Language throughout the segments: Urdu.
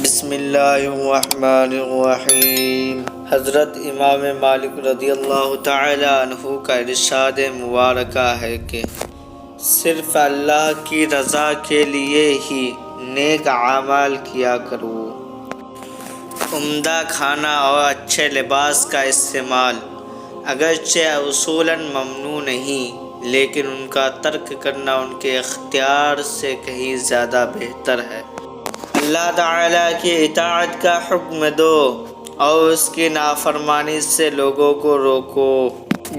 بسم اللہ الرحمن الرحیم۔ حضرت امام مالک رضی اللہ تعالی عنہ کا ارشاد مبارکہ ہے کہ صرف اللہ کی رضا کے لیے ہی نیک اعمال کیا کرو۔ عمدہ کھانا اور اچھے لباس کا استعمال اگرچہ اصولاً ممنوع نہیں، لیکن ان کا ترک کرنا ان کے اختیار سے کہیں زیادہ بہتر ہے۔ اللہ تعالیٰ کی اطاعت کا حکم دو اور اس کی نافرمانی سے لوگوں کو روکو۔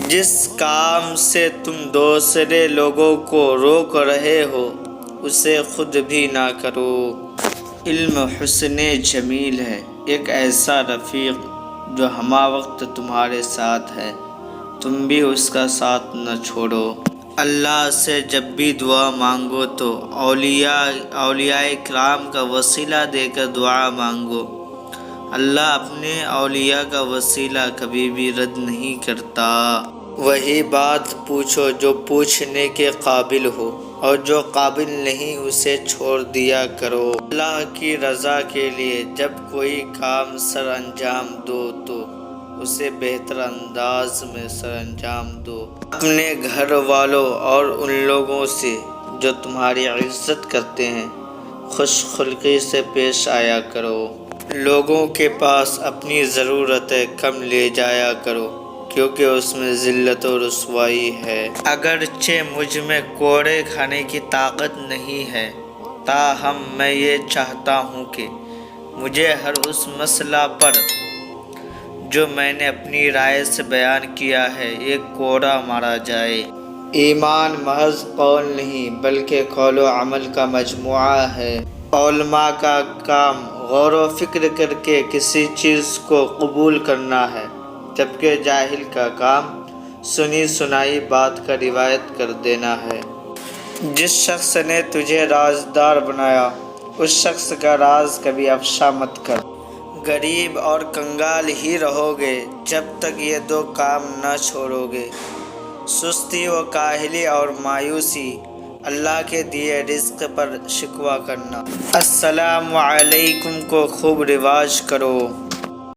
جس کام سے تم دوسرے لوگوں کو روک رہے ہو اسے خود بھی نہ کرو۔ علم حسن جمیل ہے، ایک ایسا رفیق جو ہمہ وقت تمہارے ساتھ ہے، تم بھی اس کا ساتھ نہ چھوڑو۔ اللہ سے جب بھی دعا مانگو تو اولیاء کرام کا وسیلہ دے کر دعا مانگو۔ اللہ اپنے اولیاء کا وسیلہ کبھی بھی رد نہیں کرتا۔ وہی بات پوچھو جو پوچھنے کے قابل ہو، اور جو قابل نہیں اسے چھوڑ دیا کرو۔ اللہ کی رضا کے لیے جب کوئی کام سر انجام دو تو اسے بہتر انداز میں سر انجام دو۔ اپنے گھر والوں اور ان لوگوں سے جو تمہاری عزت کرتے ہیں خوش خلقی سے پیش آیا کرو۔ لوگوں کے پاس اپنی ضرورتیں کم لے جایا کرو، کیونکہ اس میں ذلت و رسوائی ہے۔ اگرچہ مجھ میں کوڑے کھانے کی طاقت نہیں ہے، تاہم میں یہ چاہتا ہوں کہ مجھے ہر اس مسئلہ پر جو میں نے اپنی رائے سے بیان کیا ہے ایک کوڑا مارا جائے۔ ایمان محض قول نہیں بلکہ قول و عمل کا مجموعہ ہے۔ علماء کا کام غور و فکر کر کے کسی چیز کو قبول کرنا ہے، جبکہ جاہل کا کام سنی سنائی بات کا روایت کر دینا ہے۔ جس شخص نے تجھے رازدار بنایا اس شخص کا راز کبھی افشا مت کر۔ غریب اور کنگال ہی رہو گے جب تک یہ دو کام نہ چھوڑو گے، سستی و کاہلی اور مایوسی، اللہ کے دیے رزق پر شکوہ کرنا۔ السلام علیکم کو خوب رواج کرو۔